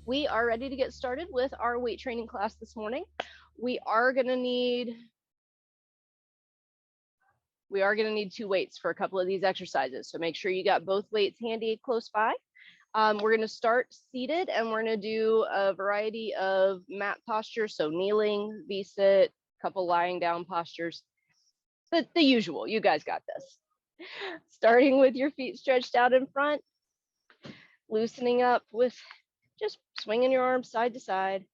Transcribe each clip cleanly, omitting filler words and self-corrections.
We are ready to get started with our weight training class this morning. We are going to need 2 weights for a couple of these exercises. So make sure you got both weights handy close by. We're going to start seated, and we're going to do a variety of mat postures. So kneeling, V-sit, couple lying down postures. The usual. You guys got this. Starting with your feet stretched out in front, loosening up with just swinging your arms side to side.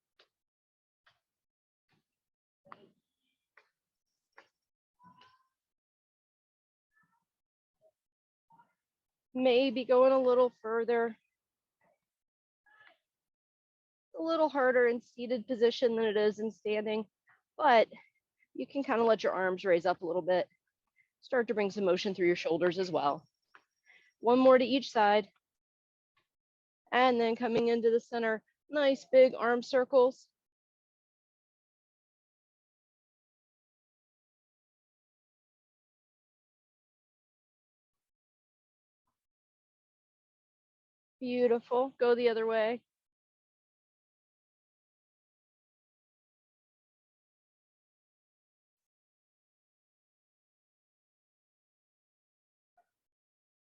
Maybe going a little further. A little harder in seated position than it is in standing, but you can kind of let your arms raise up a little bit. Start to bring some motion through your shoulders as well. One more to each side. And then coming into the center, nice big arm circles. Beautiful. Go the other way.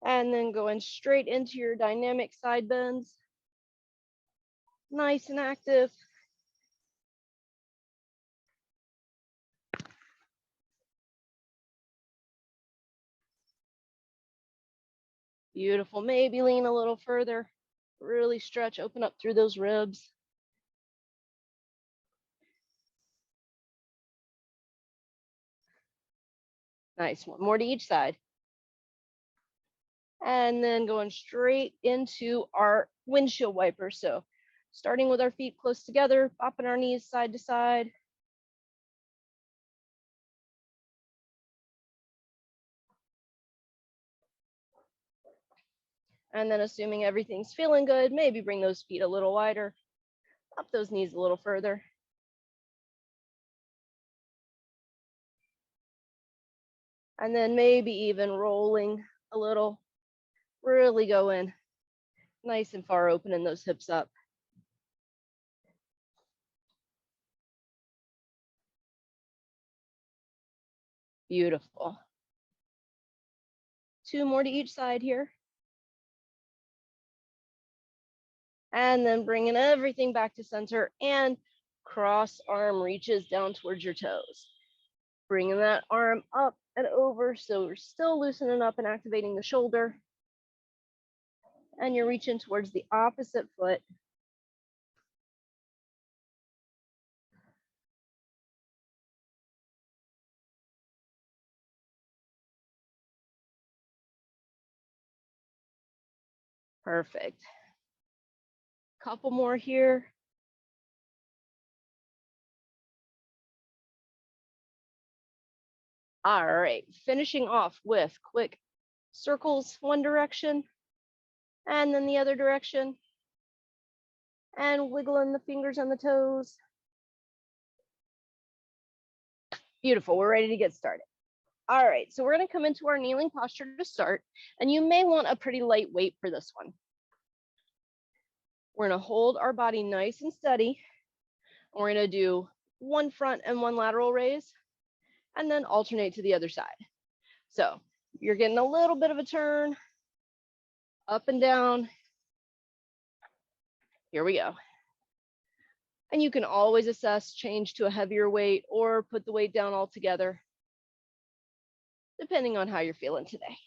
And then going straight into your dynamic side bends. Nice and active. Beautiful. Maybe lean a little further. Really stretch, open up through those ribs. Nice. One more to each side. And then going straight into our windshield wiper. So starting with our feet close together, bopping our knees side to side. And then assuming everything's feeling good, maybe bring those feet a little wider, up those knees a little further. And then maybe even rolling a little, really go in nice and far, opening those hips up. Beautiful. 2 more to each side here. And then bringing everything back to center, and cross arm reaches down towards your toes. Bringing that arm up and over, so we're still loosening up and activating the shoulder. And you're reaching towards the opposite foot. Perfect. Couple more here. All right, finishing off with quick circles one direction, and then the other direction, and wiggling the fingers and the toes. Beautiful, we're ready to get started. All right, so we're gonna come into our kneeling posture to start, and you may want a pretty light weight for this one. We're gonna hold our body nice and steady. We're gonna do one front and one lateral raise, and then alternate to the other side. So you're getting a little bit of a turn, up and down. Here we go. And you can always assess, change to a heavier weight, or put the weight down altogether, depending on how you're feeling today.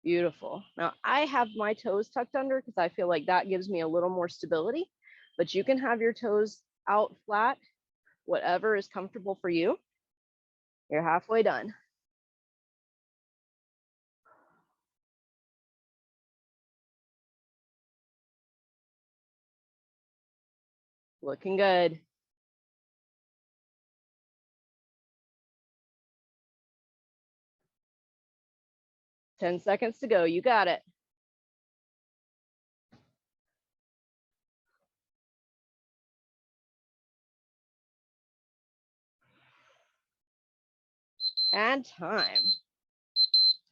Beautiful. Now I have my toes tucked under because I feel like that gives me a little more stability, but you can have your toes out flat, whatever is comfortable for you. You're halfway done. Looking good. Ten seconds to go. You got it. And time.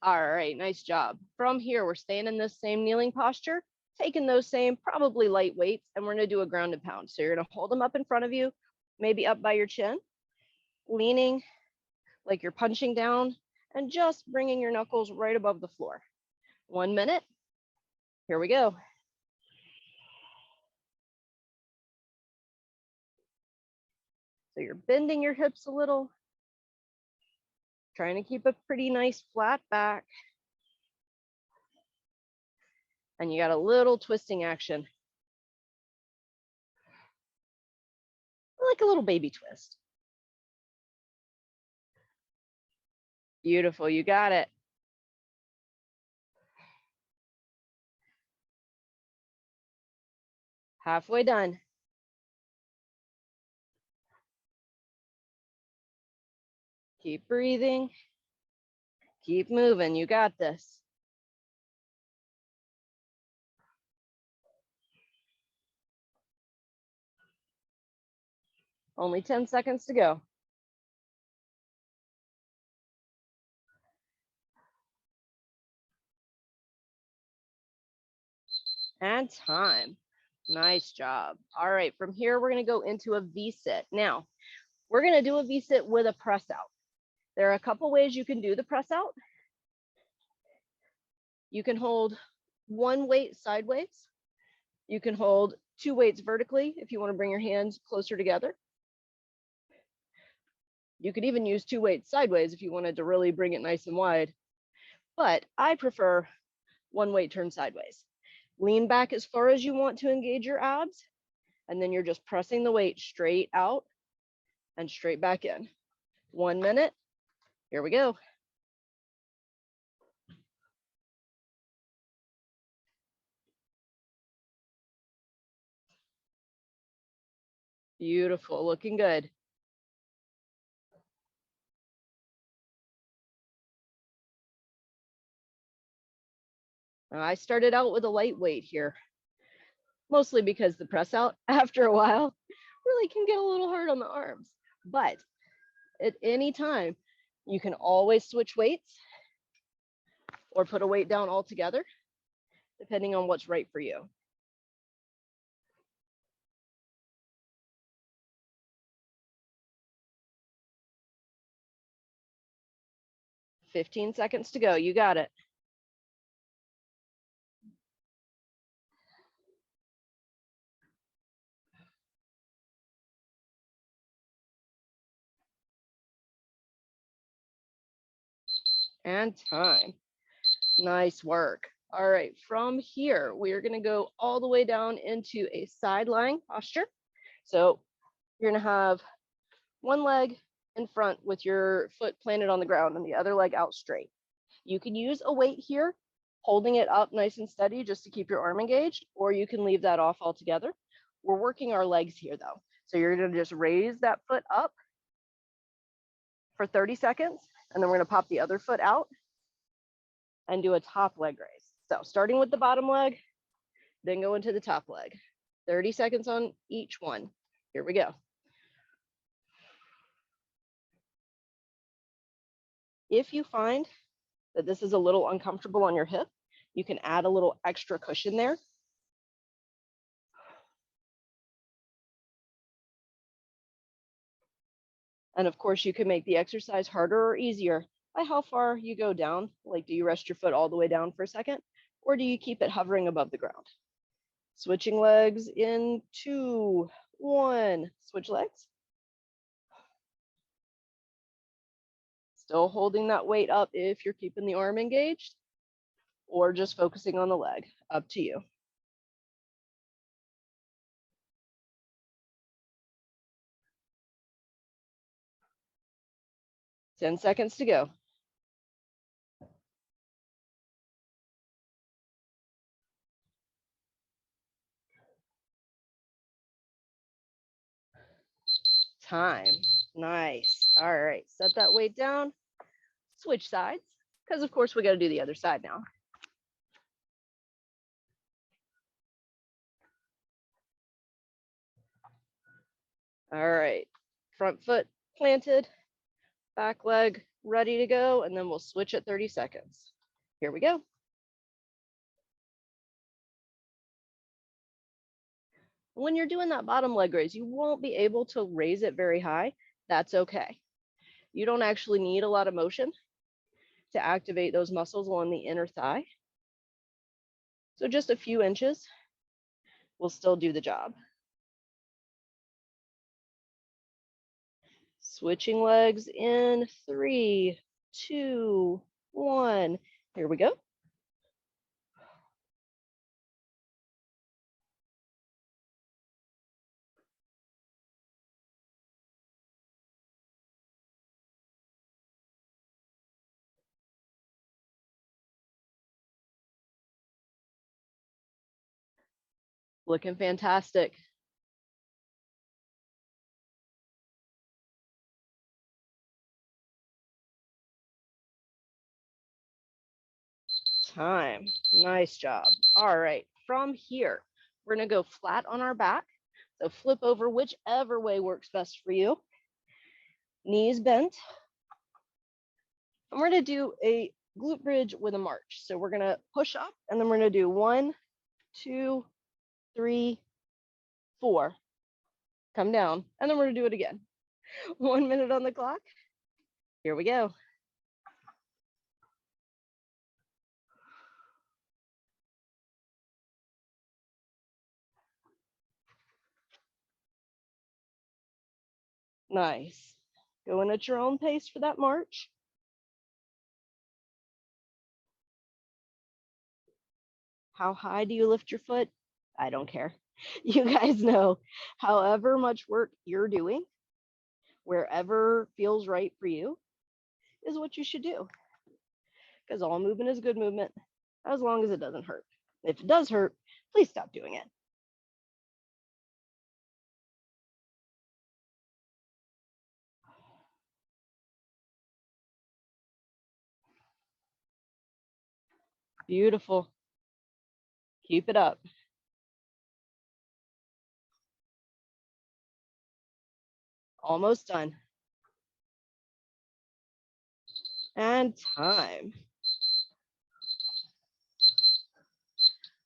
All right, nice job. From here, we're staying in this same kneeling posture, taking those same probably light weights, and we're gonna do a grounded pound. So you're gonna hold them up in front of you, maybe up by your chin, leaning like you're punching down, and just bringing your knuckles right above the floor. 1 minute. Here we go. So you're bending your hips a little, trying to keep a pretty nice flat back. And you got a little twisting action. Like a little baby twist. Beautiful, you got it. Halfway done. Keep breathing. Keep moving, you got this. Only 10 seconds to go. And time. Nice job. All right, from here, we're gonna go into a V-sit. Now, we're gonna do a V-sit with a press out. There are a couple ways you can do the press out. You can hold one weight sideways. You can hold 2 weights vertically if you want to bring your hands closer together. You could even use 2 weights sideways if you wanted to really bring it nice and wide. But I prefer 1 weight turned sideways. Lean back as far as you want to engage your abs, and then you're just pressing the weight straight out and straight back in. 1 minute. Here we go. Beautiful, looking good. Now, I started out with a light weight here, mostly because the press out after a while really can get a little hard on the arms. But at any time, you can always switch weights or put a weight down altogether, depending on what's right for you. "15 seconds to go. You got it. And time. Nice work. All right, from here, we're gonna go all the way down into a side lying posture. So you're gonna have one leg in front with your foot planted on the ground and the other leg out straight. You can use a weight here, holding it up nice and steady just to keep your arm engaged, or you can leave that off altogether. We're working our legs here though. So you're gonna just raise that foot up for 30 seconds, and then we're gonna pop the other foot out and do a top leg raise. So starting with the bottom leg, then go into the top leg. 30 seconds on each one. Here we go. If you find that this is a little uncomfortable on your hip, you can add a little extra cushion there. And of course, you can make the exercise harder or easier by how far you go down. Like, do you rest your foot all the way down for a second, or do you keep it hovering above the ground? Switching legs in 2, 1, switch legs. Still holding that weight up if you're keeping the arm engaged, or just focusing on the leg, up to you. Ten seconds to go. Time. Nice. All right, set that weight down, switch sides, because of course we got to do the other side now. All right, front foot planted, back leg ready to go, and then we'll switch at 30 seconds. Here we go. When you're doing that bottom leg raise, you won't be able to raise it very high. That's okay. You don't actually need a lot of motion to activate those muscles along the inner thigh. So just a few inches will still do the job. Switching legs in 3, 2, 1. Here we go. Looking fantastic. Time. Nice job. All right. From here, we're going to go flat on our back. So flip over whichever way works best for you. Knees bent. And we're going to do a glute bridge with a march. So we're going to push up, and then we're going to do 1, 2, 3, 4. Come down, and then we're going to do it again. 1 minute on the clock. Here we go. Nice. Going at your own pace for that march. How high do you lift your foot? I don't care. You guys know, however much work you're doing, wherever feels right for you, is what you should do. Because all movement is good movement, as long as it doesn't hurt. If it does hurt, please stop doing it. Beautiful. Keep it up. Almost done. And time.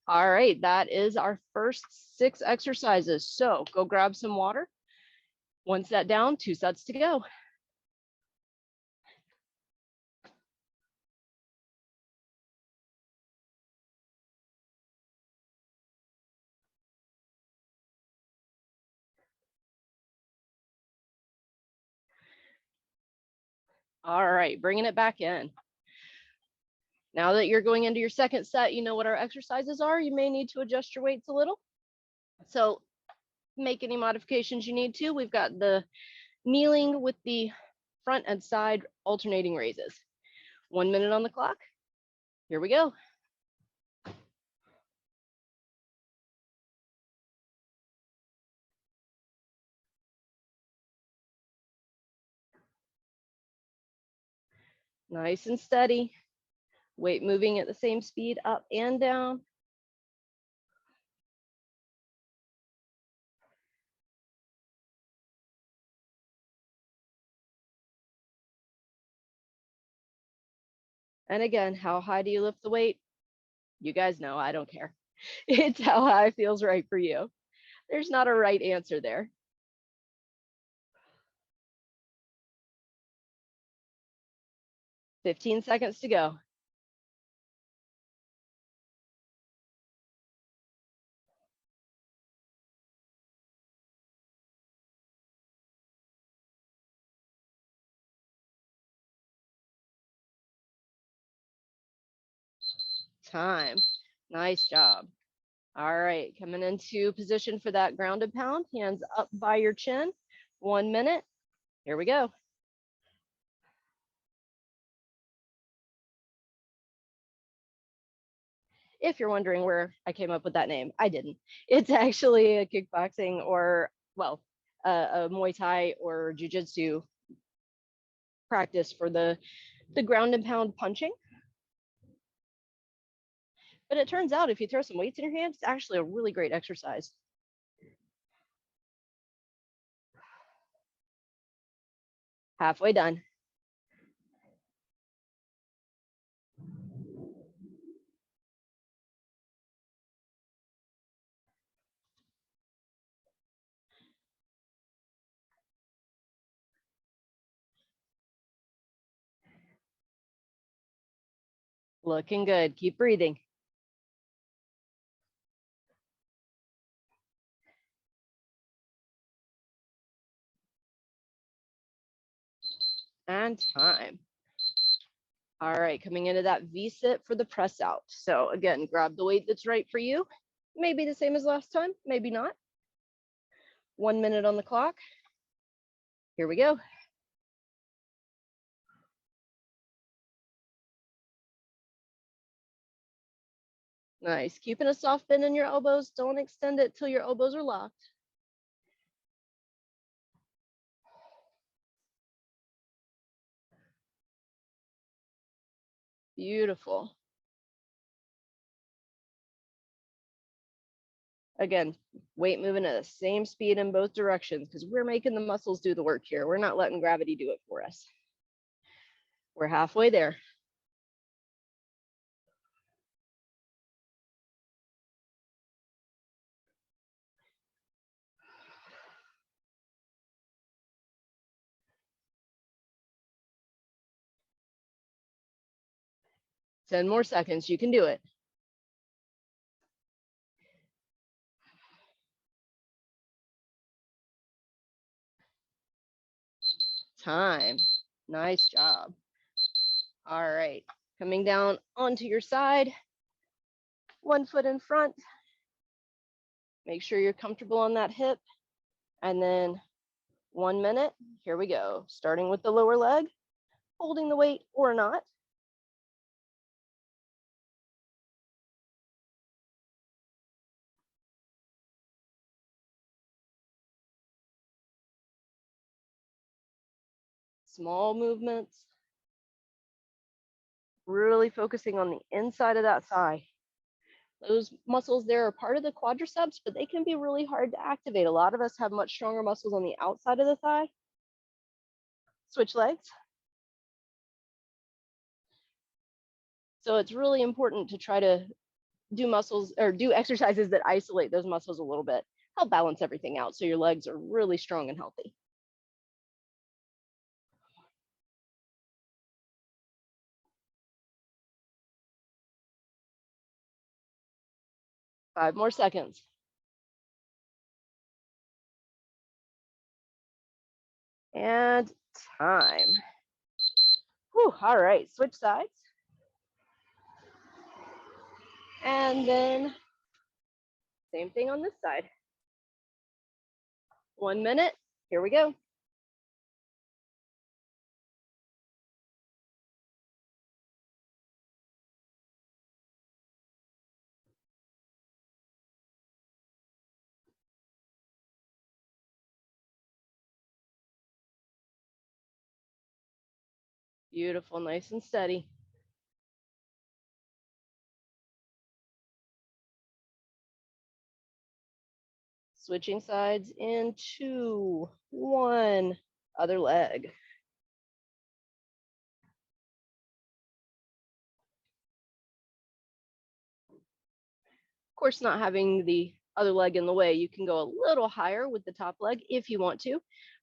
All right, that is our first 6 exercises. So go grab some water. 1 set down, 2 sets to go. All right, bringing it back in. Now that you're going into your second set, you know what our exercises are. You may need to adjust your weights a little. So make any modifications you need to. We've got the kneeling with the front and side alternating raises. 1 minute on the clock. Here we go. Nice and steady. Weight moving at the same speed up and down. And again, how high do you lift the weight? You guys know, I don't care. It's how high feels right for you. There's not a right answer there. "15 seconds to go. Time. Nice job. All right, coming into position for that grounded pound, hands up by your chin. 1 minute. Here we go. If you're wondering where I came up with that name, I didn't. It's actually a kickboxing or, well, a Muay Thai or Jiu-Jitsu practice for the ground and pound punching. But it turns out if you throw some weights in your hands, it's actually a really great exercise. Halfway done. Looking good. Keep breathing. And time. All right, coming into that V-sit for the press out. So again, grab the weight that's right for you. Maybe the same as last time, maybe not. 1 minute on the clock. Here we go. Nice. Keeping a soft bend in your elbows. Don't extend it till your elbows are locked. Beautiful. Again, weight moving at the same speed in both directions because we're making the muscles do the work here. We're not letting gravity do it for us. We're halfway there. Ten more seconds. You can do it. Time. Nice job. All right. Coming down onto your side. 1 foot in front. Make sure you're comfortable on that hip. And then 1 minute. Here we go. Starting with the lower leg, holding the weight or not. Small movements. Really focusing on the inside of that thigh. Those muscles there are part of the quadriceps, but they can be really hard to activate. A lot of us have much stronger muscles on the outside of the thigh. Switch legs. So it's really important to try to do muscles or do exercises that isolate those muscles a little bit. Help balance everything out so your legs are really strong and healthy. Five more seconds. And time. Whew, all right, switch sides. And then same thing on this side. 1 minute, here we go. Beautiful, nice and steady. Switching sides in 2, 1, other leg. Of course, not having the other leg in the way, you can go a little higher with the top leg if you want to,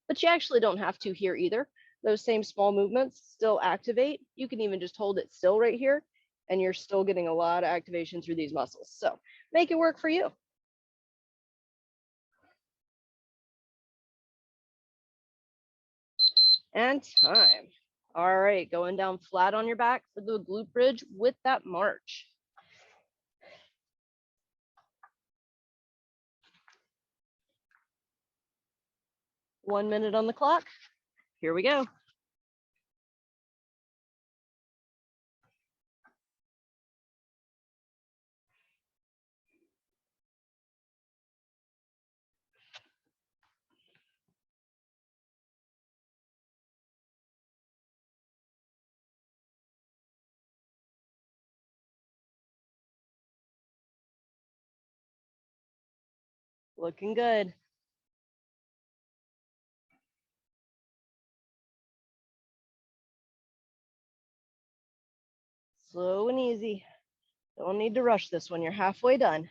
but you actually don't have to here either. Those same small movements still activate. You can even just hold it still right here, and you're still getting a lot of activation through these muscles. So make it work for you. And time. All right, going down flat on your back for the glute bridge with that march. One minute on the clock. Here we go. Looking good. Slow and easy. Don't need to rush this one. You're halfway done.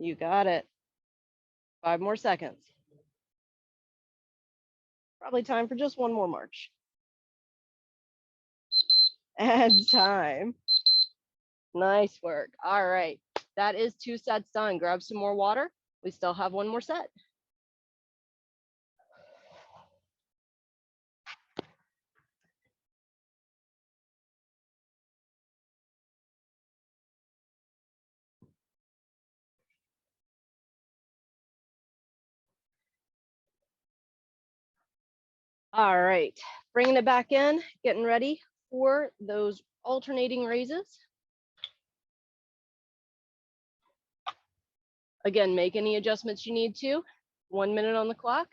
You got it. 5 more seconds. Probably time for just one more march. And time. Nice work. All right. That is 2 sets done. Grab some more water. We still have one more set. All right. Bringing it back in, getting ready for those alternating raises. Again, make any adjustments you need to. 1 minute on the clock.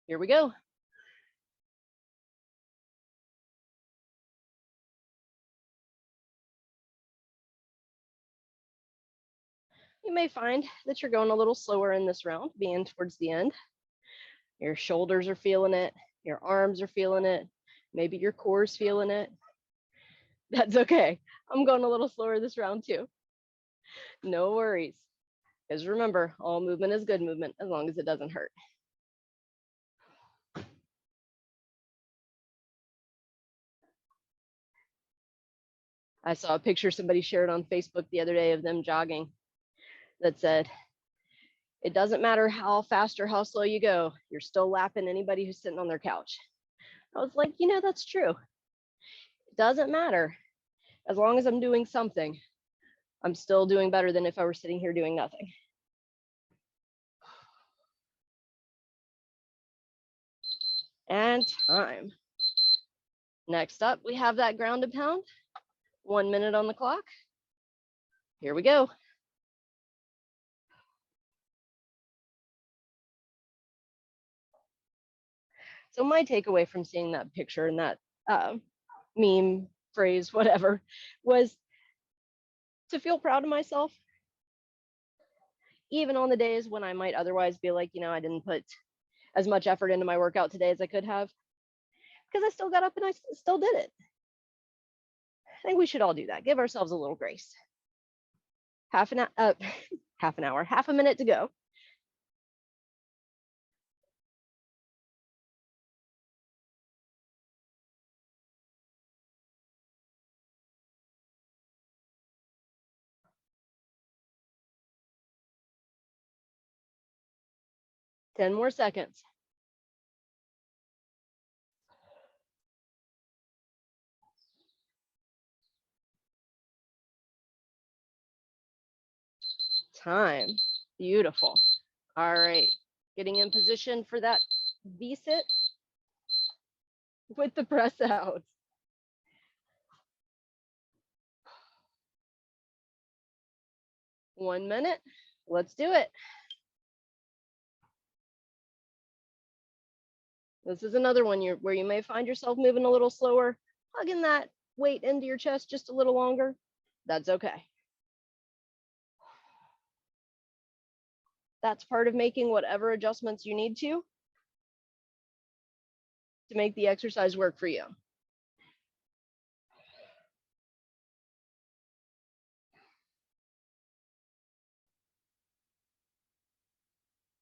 Here we go. You may find that you're going a little slower in this round, being towards the end. Your shoulders are feeling it. Your arms are feeling it. Maybe your core's feeling it. That's okay. I'm going a little slower this round too. No worries. Because remember, all movement is good movement as long as it doesn't hurt. I saw a picture somebody shared on Facebook the other day of them jogging that said, it doesn't matter how fast or how slow you go, you're still lapping anybody who's sitting on their couch. I was like, you know, that's true. It doesn't matter. As long as I'm doing something, I'm still doing better than if I were sitting here doing nothing. And time. Next up, we have that ground and pound. 1 minute on the clock. Here we go. So my takeaway from seeing that picture and that meme phrase, whatever, was to feel proud of myself, even on the days when I might otherwise be like, you know, I didn't put as much effort into my workout today as I could have, because I still got up and I still did it. I think we should all do that. Give ourselves a little grace. Half an hour, half a minute to go. Ten more seconds. Time. Beautiful. All right. Getting in position for that V-sit with the press out. One minute. Let's do it. This is another one where you may find yourself moving a little slower, hugging that weight into your chest just a little longer. That's okay. That's part of making whatever adjustments you need to make the exercise work for you.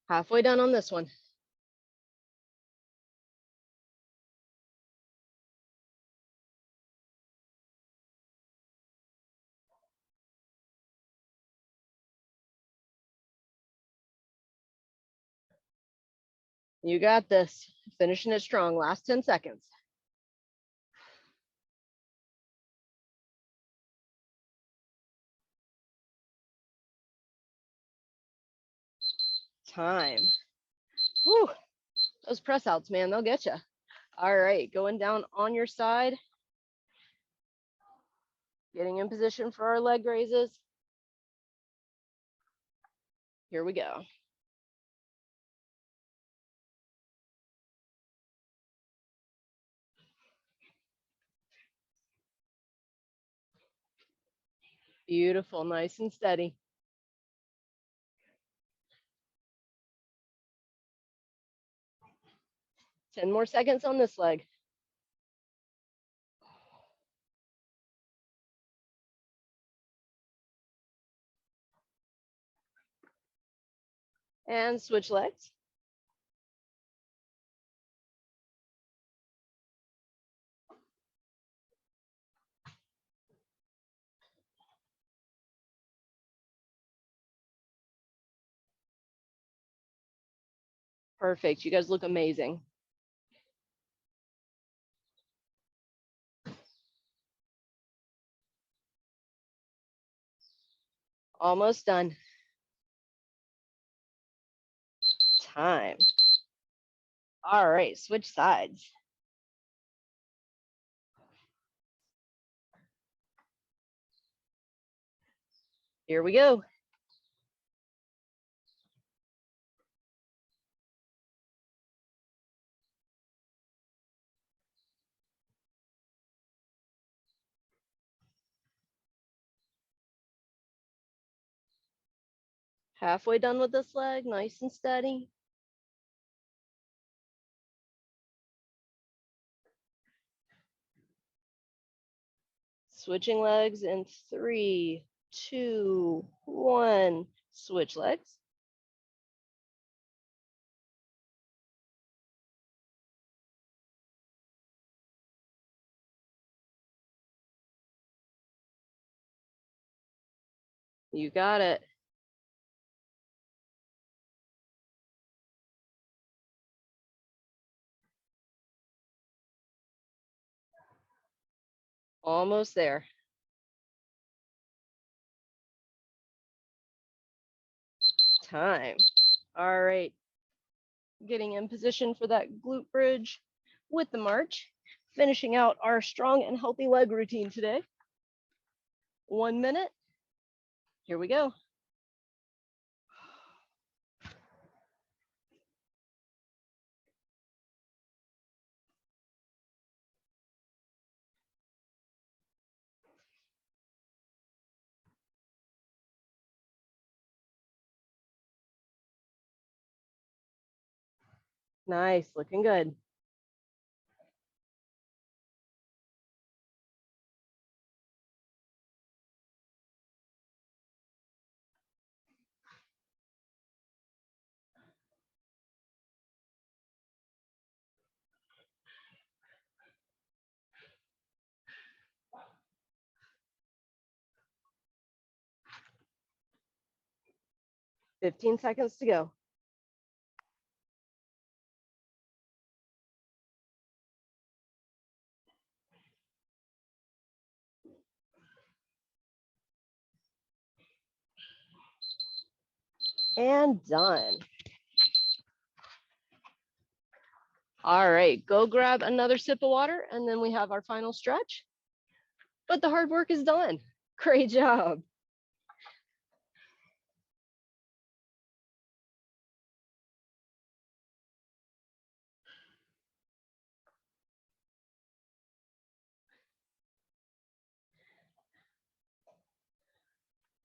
Halfway done on this one. You got this. Finishing it strong. Last 10 seconds. Time. Whew. Those press outs, man, they'll get you. All right, going down on your side. Getting in position for our leg raises. Here we go. Beautiful, nice and steady. Ten more seconds on this leg. And switch legs. Perfect. You guys look amazing. Almost done. Time. All right, switch sides. Here we go. Halfway done with this leg, nice and steady. Switching legs in 3, 2, 1. Switch legs. You got it. Almost there. Time. All right. Getting in position for that glute bridge with the march. Finishing out our strong and healthy leg routine today. 1 minute. Here we go. Nice, looking good. Fifteen seconds to go. And done. All right, go grab another sip of water and then we have our final stretch. But the hard work is done. Great job.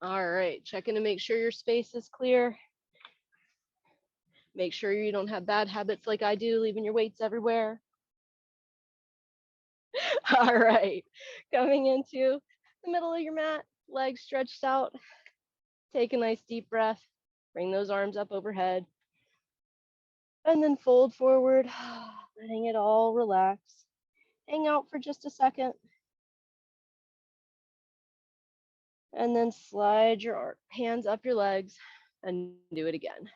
All right, checking to make sure your space is clear. Make sure you don't have bad habits like I do, leaving your weights everywhere. All right, coming into the middle of your mat, legs stretched out. Take a nice deep breath. Bring those arms up overhead. And then fold forward, letting it all relax. Hang out for just a second. And then slide your hands up your legs and do it again.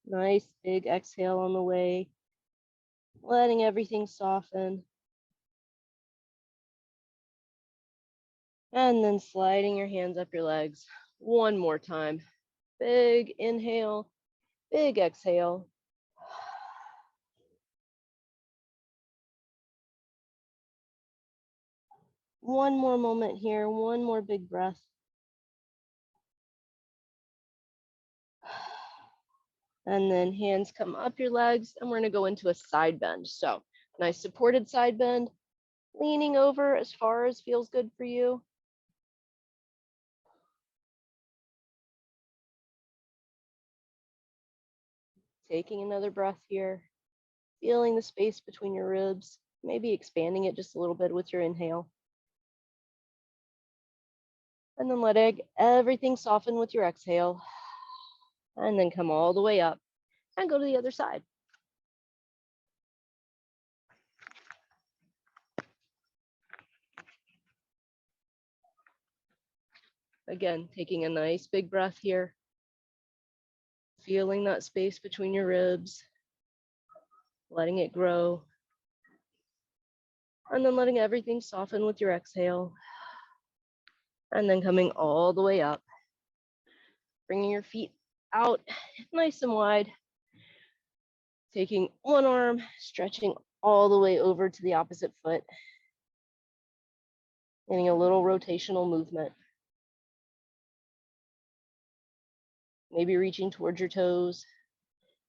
Nice big exhale on the way, letting everything soften. And then sliding your hands up your legs one more time. Big inhale, big exhale. One more moment here, one more big breath. And then hands come up your legs, and we're going to go into a side bend. So nice supported side bend, leaning over as far as feels good for you. Taking another breath here, feeling the space between your ribs, maybe expanding it just a little bit with your inhale. And then let everything soften with your exhale. And then come all the way up and go to the other side. Again, taking a nice big breath here. Feeling that space between your ribs. Letting it grow. And then letting everything soften with your exhale. And then coming all the way up. Bringing your feet out nice and wide. Taking one arm, stretching all the way over to the opposite foot. Getting a little rotational movement. Maybe reaching towards your toes.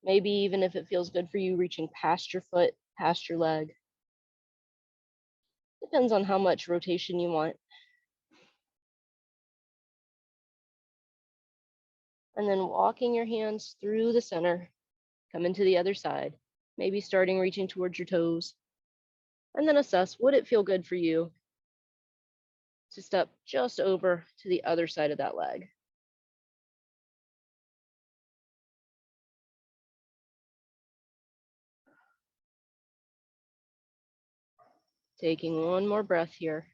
Maybe even if it feels good for you, reaching past your foot, past your leg. Depends on how much rotation you want. And then walking your hands through the center, come into the other side, maybe starting reaching towards your toes. And then assess, would it feel good for you to step just over to the other side of that leg? Taking one more breath here.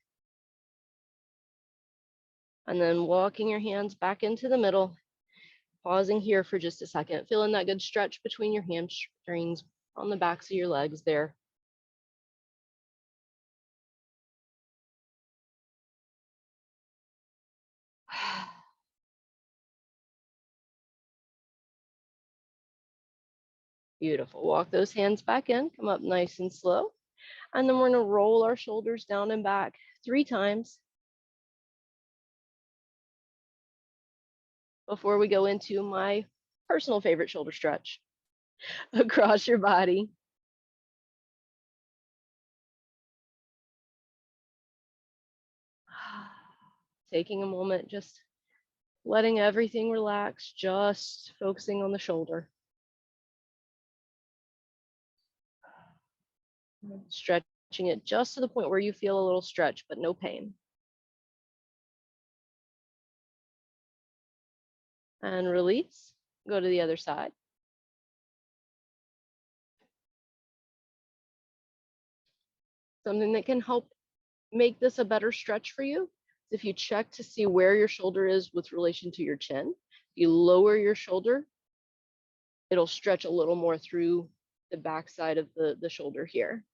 And then walking your hands back into the middle, pausing here for just a second, feeling that good stretch between your hamstrings on the backs of your legs there. Beautiful. Walk those hands back in, come up nice and slow. And then we're going to roll our shoulders down and back 3 times before we go into my personal favorite shoulder stretch across your body. Taking a moment, just letting everything relax, just focusing on the shoulder. Stretching it just to the point where you feel a little stretch, but no pain. And release, go to the other side. Something that can help make this a better stretch for you is if you check to see where your shoulder is with relation to your chin. If you lower your shoulder, it'll stretch a little more through the back side of the shoulder here.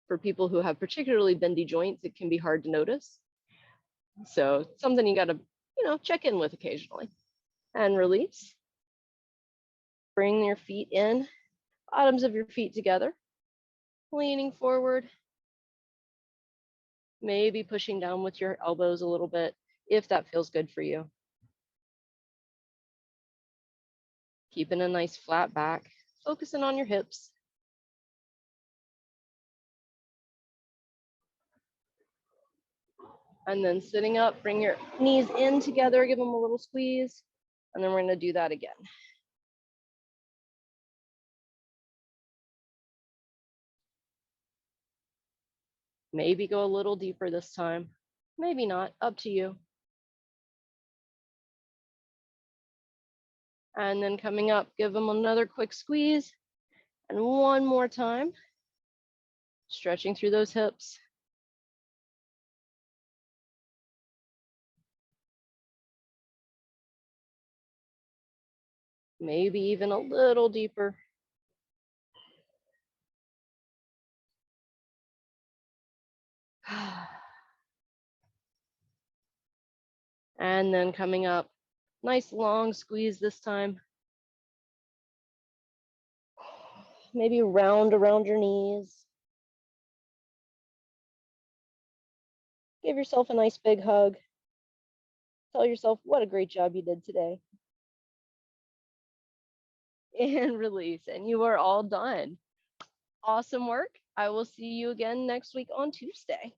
For people who have particularly bendy joints, it can be hard to notice. So something you got to, check in with occasionally. And release. Bring your feet in, bottoms of your feet together, leaning forward. Maybe pushing down with your elbows a little bit, if that feels good for you. Keeping a nice flat back, focusing on your hips. And then sitting up, bring your knees in together, give them a little squeeze. And then we're going to do that again. Maybe go a little deeper this time. Maybe not, up to you. And then coming up, give them another quick squeeze. And one more time. Stretching through those hips. Maybe even a little deeper. And then coming up, nice long squeeze this time. Maybe round around your knees. Give yourself a nice big hug. Tell yourself what a great job you did today. And release, and you are all done. Awesome work. I will see you again next week on Tuesday.